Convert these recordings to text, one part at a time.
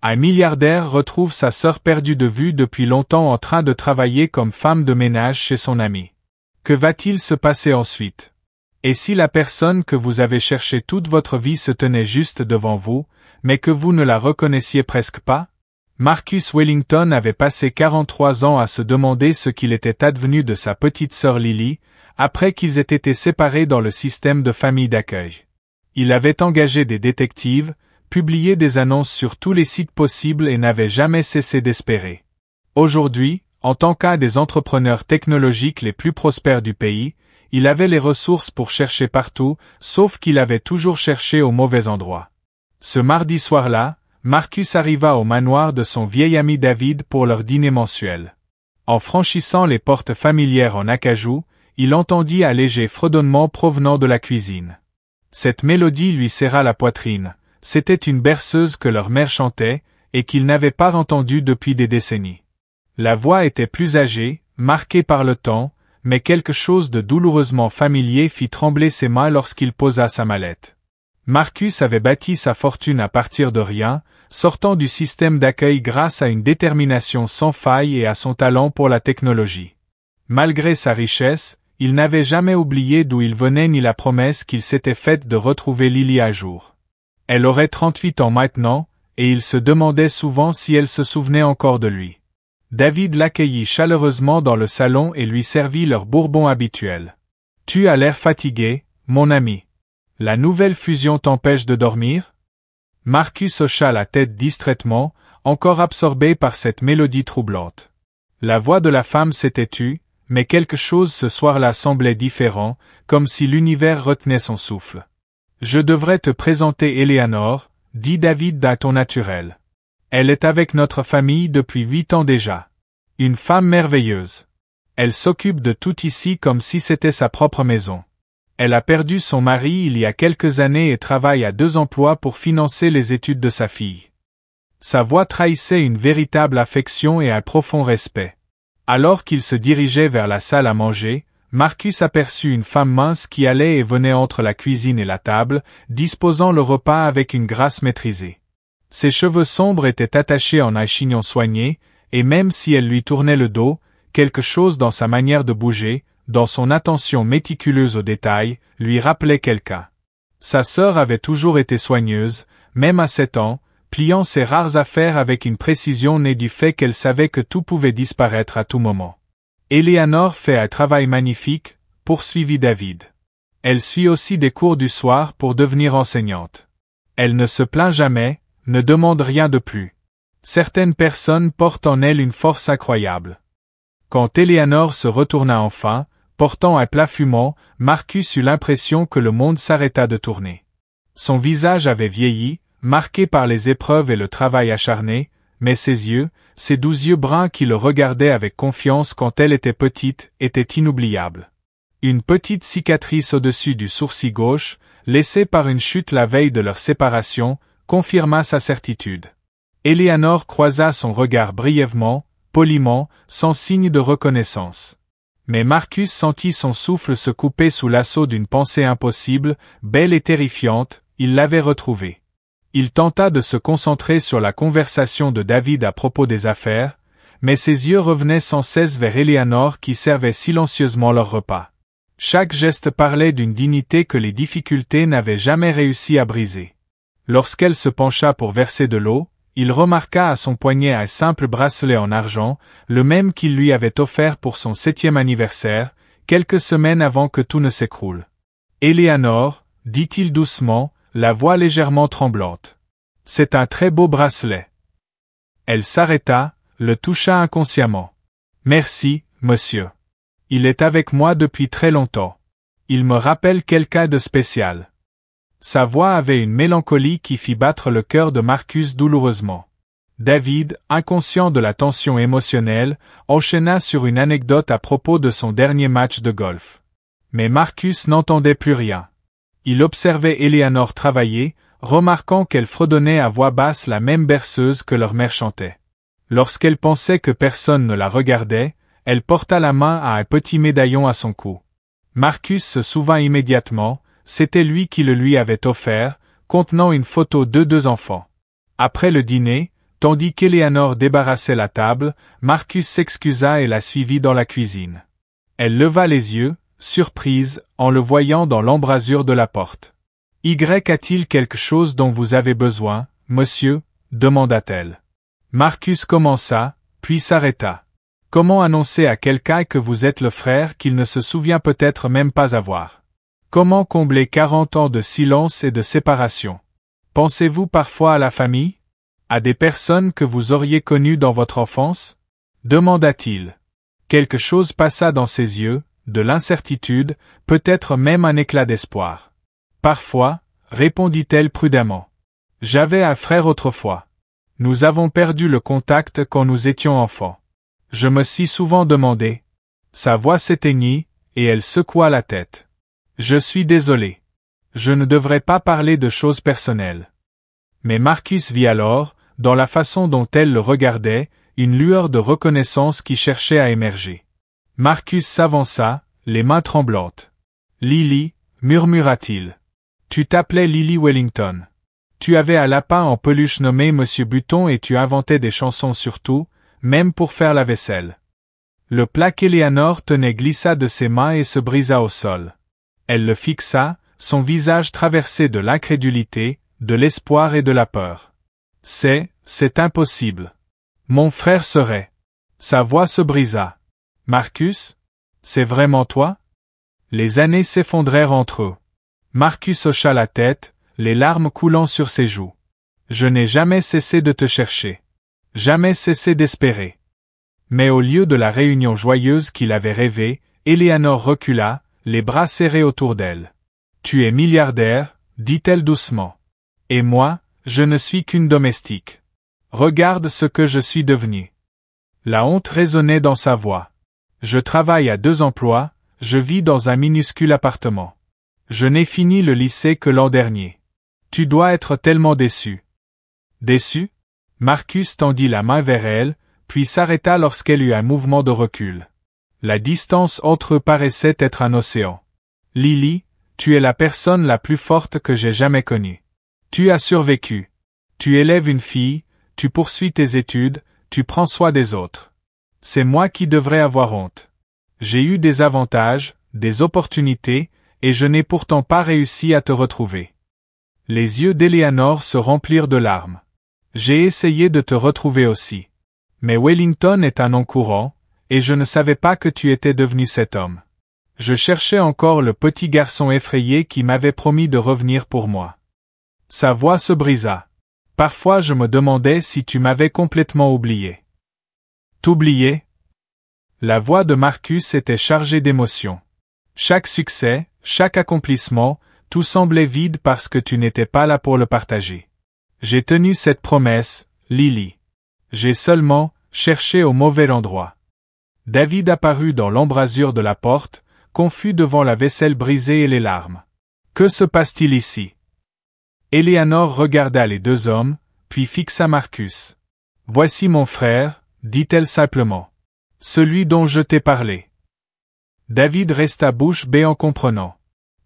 Un milliardaire retrouve sa sœur perdue de vue depuis longtemps en train de travailler comme femme de ménage chez son ami. Que va-t-il se passer ensuite? Et si la personne que vous avez cherchée toute votre vie se tenait juste devant vous, mais que vous ne la reconnaissiez presque pas? Marcus Wellington avait passé 43 ans à se demander ce qu'il était advenu de sa petite sœur Lily, après qu'ils aient été séparés dans le système de famille d'accueil. Il avait engagé des détectives, publié des annonces sur tous les sites possibles et n'avait jamais cessé d'espérer. Aujourd'hui, en tant qu'un des entrepreneurs technologiques les plus prospères du pays, il avait les ressources pour chercher partout, sauf qu'il avait toujours cherché au mauvais endroit. Ce mardi soir-là, Marcus arriva au manoir de son vieil ami David pour leur dîner mensuel. En franchissant les portes familières en acajou, il entendit un léger fredonnement provenant de la cuisine. Cette mélodie lui serra la poitrine. C'était une berceuse que leur mère chantait, et qu'il n'avait pas entendue depuis des décennies. La voix était plus âgée, marquée par le temps, mais quelque chose de douloureusement familier fit trembler ses mains lorsqu'il posa sa mallette. Marcus avait bâti sa fortune à partir de rien, sortant du système d'accueil grâce à une détermination sans faille et à son talent pour la technologie. Malgré sa richesse, il n'avait jamais oublié d'où il venait ni la promesse qu'il s'était faite de retrouver Lily un jour. Elle aurait 38 ans maintenant, et il se demandait souvent si elle se souvenait encore de lui. David l'accueillit chaleureusement dans le salon et lui servit leur bourbon habituel. « Tu as l'air fatigué, mon ami. La nouvelle fusion t'empêche de dormir ?» Marcus hocha la tête distraitement, encore absorbé par cette mélodie troublante. La voix de la femme s'était tue, mais quelque chose ce soir-là semblait différent, comme si l'univers retenait son souffle. « Je devrais te présenter Eleanor, dit David d'un ton naturel. Elle est avec notre famille depuis 8 ans déjà. Une femme merveilleuse. Elle s'occupe de tout ici comme si c'était sa propre maison. Elle a perdu son mari il y a quelques années et travaille à 2 emplois pour financer les études de sa fille. » Sa voix trahissait une véritable affection et un profond respect. Alors qu'il se dirigeait vers la salle à manger, Marcus aperçut une femme mince qui allait et venait entre la cuisine et la table, disposant le repas avec une grâce maîtrisée. Ses cheveux sombres étaient attachés en un chignon soigné, et même si elle lui tournait le dos, quelque chose dans sa manière de bouger, dans son attention méticuleuse aux détails, lui rappelait quelqu'un. Sa sœur avait toujours été soigneuse, même à 7 ans, pliant ses rares affaires avec une précision née du fait qu'elle savait que tout pouvait disparaître à tout moment. Eleanor fait un travail magnifique, poursuivit David. Elle suit aussi des cours du soir pour devenir enseignante. Elle ne se plaint jamais, ne demande rien de plus. Certaines personnes portent en elle une force incroyable. Quand Eleanor se retourna enfin, portant un plat fumant, Marcus eut l'impression que le monde s'arrêta de tourner. Son visage avait vieilli, marqué par les épreuves et le travail acharné, mais ses yeux, ses doux yeux bruns qui le regardaient avec confiance quand elle était petite, étaient inoubliables. Une petite cicatrice au-dessus du sourcil gauche, laissée par une chute la veille de leur séparation, confirma sa certitude. Eleanor croisa son regard brièvement, poliment, sans signe de reconnaissance. Mais Marcus sentit son souffle se couper sous l'assaut d'une pensée impossible, belle et terrifiante, il l'avait retrouvée. Il tenta de se concentrer sur la conversation de David à propos des affaires, mais ses yeux revenaient sans cesse vers Eleanor qui servait silencieusement leur repas. Chaque geste parlait d'une dignité que les difficultés n'avaient jamais réussi à briser. Lorsqu'elle se pencha pour verser de l'eau, il remarqua à son poignet un simple bracelet en argent, le même qu'il lui avait offert pour son 7e anniversaire, quelques semaines avant que tout ne s'écroule. « Eleanor, dit-il doucement, la voix légèrement tremblante. C'est un très beau bracelet. » Elle s'arrêta, le toucha inconsciemment. « Merci, monsieur. Il est avec moi depuis très longtemps. Il me rappelle quelqu'un de spécial. » Sa voix avait une mélancolie qui fit battre le cœur de Marcus douloureusement. David, inconscient de la tension émotionnelle, enchaîna sur une anecdote à propos de son dernier match de golf. Mais Marcus n'entendait plus rien. Il observait Eleanor travailler, remarquant qu'elle fredonnait à voix basse la même berceuse que leur mère chantait. Lorsqu'elle pensait que personne ne la regardait, elle porta la main à un petit médaillon à son cou. Marcus se souvint immédiatement, c'était lui qui le lui avait offert, contenant une photo de 2 enfants. Après le dîner, Tandis qu'Eleanor débarrassait la table, Marcus s'excusa et la suivit dans la cuisine. Elle leva les yeux, surprise, en le voyant dans l'embrasure de la porte. « Y a-t-il quelque chose dont vous avez besoin, monsieur ?» demanda-t-elle. Marcus commença, puis s'arrêta. Comment annoncer à quelqu'un que vous êtes le frère qu'il ne se souvient peut-être même pas avoir? Comment combler 40 ans de silence et de séparation? Pensez-vous parfois à la famille? À des personnes que vous auriez connues dans votre enfance? Demanda-t-il. Quelque chose passa dans ses yeux, de l'incertitude, peut-être même un éclat d'espoir. Parfois, répondit-elle prudemment. J'avais un frère autrefois. Nous avons perdu le contact quand nous étions enfants. Je me suis souvent demandé. Sa voix s'éteignit, et elle secoua la tête. Je suis désolé. Je ne devrais pas parler de choses personnelles. Mais Marcus vit alors, dans la façon dont elle le regardait, une lueur de reconnaissance qui cherchait à émerger. Marcus s'avança, les mains tremblantes. Lily, murmura-t-il. Tu t'appelais Lily Wellington. Tu avais un lapin en peluche nommé Monsieur Button et tu inventais des chansons sur tout, même pour faire la vaisselle. Le plat qu'Eleanor tenait glissa de ses mains et se brisa au sol. Elle le fixa, son visage traversé de l'incrédulité, de l'espoir et de la peur. C'est impossible. Mon frère serait. Sa voix se brisa. Marcus? C'est vraiment toi? Les années s'effondrèrent entre eux. Marcus hocha la tête, les larmes coulant sur ses joues. Je n'ai jamais cessé de te chercher. Jamais cessé d'espérer. Mais au lieu de la réunion joyeuse qu'il avait rêvée, Eleanor recula, les bras serrés autour d'elle. Tu es milliardaire, dit-elle doucement. Et moi, je ne suis qu'une domestique. Regarde ce que je suis devenue. La honte résonnait dans sa voix. Je travaille à 2 emplois, je vis dans un minuscule appartement. Je n'ai fini le lycée que l'an dernier. Tu dois être tellement déçu. Déçu? Marcus tendit la main vers elle, puis s'arrêta lorsqu'elle eut un mouvement de recul. La distance entre eux paraissait être un océan. Lily, tu es la personne la plus forte que j'ai jamais connue. Tu as survécu. Tu élèves une fille, tu poursuis tes études, tu prends soin des autres. C'est moi qui devrais avoir honte. J'ai eu des avantages, des opportunités, et je n'ai pourtant pas réussi à te retrouver. Les yeux d'Eleanor se remplirent de larmes. J'ai essayé de te retrouver aussi. Mais Wellington est un nom courant, et je ne savais pas que tu étais devenu cet homme. Je cherchais encore le petit garçon effrayé qui m'avait promis de revenir pour moi. Sa voix se brisa. Parfois je me demandais si tu m'avais complètement oublié. T'oublier? La voix de Marcus était chargée d'émotion. Chaque succès, chaque accomplissement, tout semblait vide parce que tu n'étais pas là pour le partager. J'ai tenu cette promesse, Lily. J'ai seulement cherché au mauvais endroit. David apparut dans l'embrasure de la porte, confus devant la vaisselle brisée et les larmes. Que se passe-t-il ici? Eleanor regarda les 2 hommes, puis fixa Marcus. Voici mon frère, dit-elle simplement. Celui dont je t'ai parlé. David resta bouche bée en comprenant.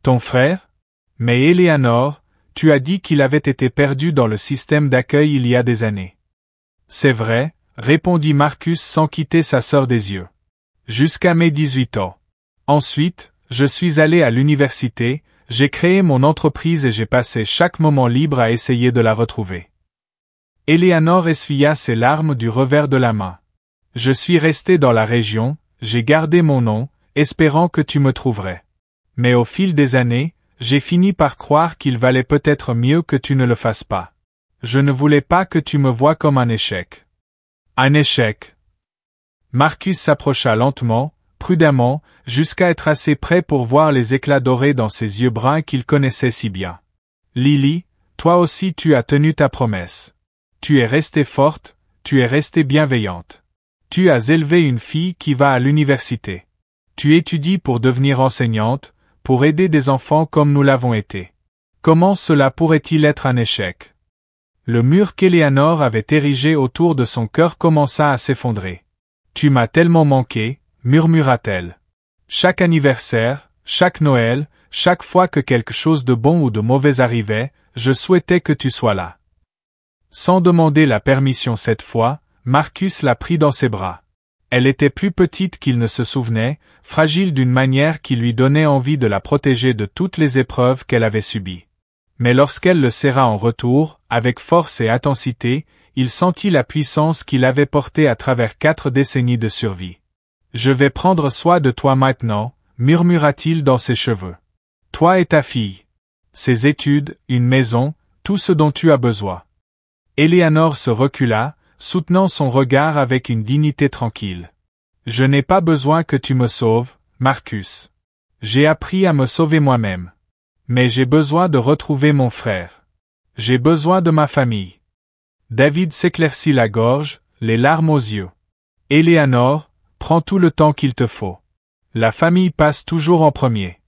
Ton frère? Mais Eleanor, tu as dit qu'il avait été perdu dans le système d'accueil il y a des années. C'est vrai, répondit Marcus sans quitter sa sœur des yeux. Jusqu'à mes 18 ans. Ensuite, je suis allé à l'université, j'ai créé mon entreprise et j'ai passé chaque moment libre à essayer de la retrouver. Eleanor essuya ses larmes du revers de la main. Je suis resté dans la région, j'ai gardé mon nom, espérant que tu me trouverais. Mais au fil des années, j'ai fini par croire qu'il valait peut-être mieux que tu ne le fasses pas. Je ne voulais pas que tu me voies comme un échec. Un échec. Marcus s'approcha lentement, prudemment, jusqu'à être assez près pour voir les éclats dorés dans ses yeux bruns qu'il connaissait si bien. Lily, toi aussi tu as tenu ta promesse. Tu es restée forte, tu es restée bienveillante. Tu as élevé une fille qui va à l'université. Tu étudies pour devenir enseignante, pour aider des enfants comme nous l'avons été. Comment cela pourrait-il être un échec? Le mur qu'Eleanor avait érigé autour de son cœur commença à s'effondrer. Tu m'as tellement manqué, murmura-t-elle. Chaque anniversaire, chaque Noël, chaque fois que quelque chose de bon ou de mauvais arrivait, je souhaitais que tu sois là. Sans demander la permission cette fois, Marcus la prit dans ses bras. Elle était plus petite qu'il ne se souvenait, fragile d'une manière qui lui donnait envie de la protéger de toutes les épreuves qu'elle avait subies. Mais lorsqu'elle le serra en retour, avec force et intensité, il sentit la puissance qu'il avait portée à travers 4 décennies de survie. « Je vais prendre soin de toi maintenant », murmura-t-il dans ses cheveux. « Toi et ta fille. Ses études, une maison, tout ce dont tu as besoin. » Eleanor se recula, soutenant son regard avec une dignité tranquille. « Je n'ai pas besoin que tu me sauves, Marcus. J'ai appris à me sauver moi-même. Mais j'ai besoin de retrouver mon frère. J'ai besoin de ma famille. » David s'éclaircit la gorge, les larmes aux yeux. « Eleanor, prends tout le temps qu'il te faut. La famille passe toujours en premier. »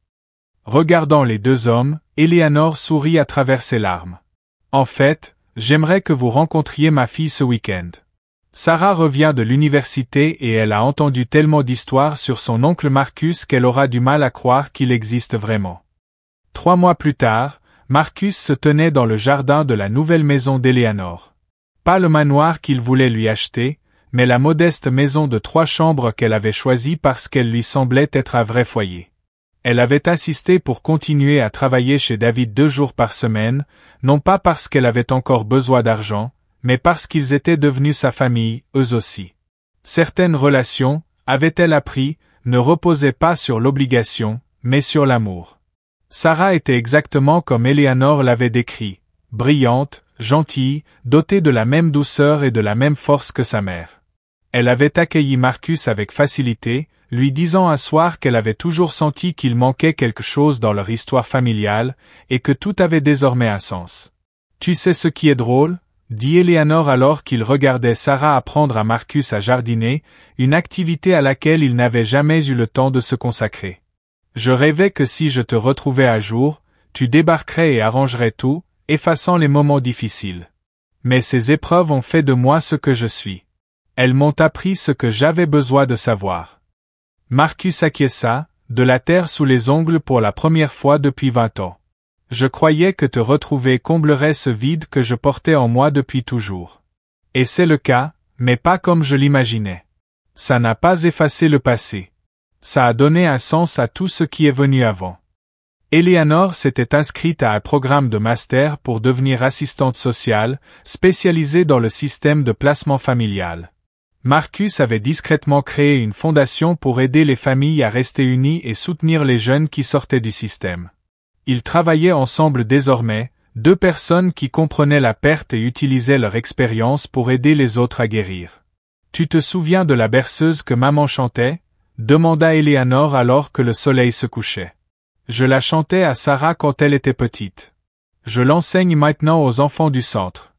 Regardant les 2 hommes, Eleanor sourit à travers ses larmes. « En fait, j'aimerais que vous rencontriez ma fille ce week-end. Sarah revient de l'université et elle a entendu tellement d'histoires sur son oncle Marcus qu'elle aura du mal à croire qu'il existe vraiment. » 3 mois plus tard, Marcus se tenait dans le jardin de la nouvelle maison d'Eleanor. Pas le manoir qu'il voulait lui acheter, mais la modeste maison de 3 chambres qu'elle avait choisie parce qu'elle lui semblait être un vrai foyer. Elle avait insisté pour continuer à travailler chez David 2 jours par semaine, non pas parce qu'elle avait encore besoin d'argent, mais parce qu'ils étaient devenus sa famille, eux aussi. Certaines relations, avait-elle appris, ne reposaient pas sur l'obligation, mais sur l'amour. Sarah était exactement comme Eleanor l'avait décrit, brillante, gentille, dotée de la même douceur et de la même force que sa mère. Elle avait accueilli Marcus avec facilité, lui disant un soir qu'elle avait toujours senti qu'il manquait quelque chose dans leur histoire familiale, et que tout avait désormais un sens. « Tu sais ce qui est drôle ?» dit Eleanor alors qu'il regardait Sarah apprendre à Marcus à jardiner, une activité à laquelle il n'avait jamais eu le temps de se consacrer. « Je rêvais que si je te retrouvais à jour, tu débarquerais et arrangerais tout, effaçant les moments difficiles. Mais ces épreuves ont fait de moi ce que je suis. Elles m'ont appris ce que j'avais besoin de savoir. » Marcus acquiesça, de la terre sous les ongles pour la première fois depuis 20 ans. « Je croyais que te retrouver comblerait ce vide que je portais en moi depuis toujours. Et c'est le cas, mais pas comme je l'imaginais. Ça n'a pas effacé le passé. Ça a donné un sens à tout ce qui est venu avant. » Eleanor s'était inscrite à un programme de master pour devenir assistante sociale, spécialisée dans le système de placement familial. Marcus avait discrètement créé une fondation pour aider les familles à rester unies et soutenir les jeunes qui sortaient du système. Ils travaillaient ensemble désormais, 2 personnes qui comprenaient la perte et utilisaient leur expérience pour aider les autres à guérir. « Tu te souviens de la berceuse que maman chantait ?» demanda Eleanor alors que le soleil se couchait. « Je la chantais à Sarah quand elle était petite. Je l'enseigne maintenant aux enfants du centre. »«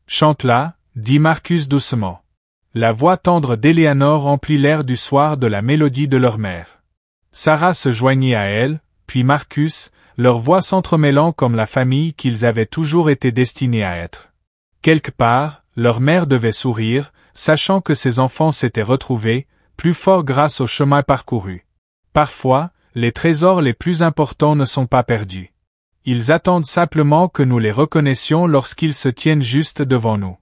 Chante-la » dit Marcus doucement. La voix tendre d'Eleanor remplit l'air du soir de la mélodie de leur mère. Sarah se joignit à elle, puis Marcus, leurs voix s'entremêlant comme la famille qu'ils avaient toujours été destinés à être. Quelque part, leur mère devait sourire, sachant que ses enfants s'étaient retrouvés, plus forts grâce au chemin parcouru. Parfois, les trésors les plus importants ne sont pas perdus. Ils attendent simplement que nous les reconnaissions lorsqu'ils se tiennent juste devant nous.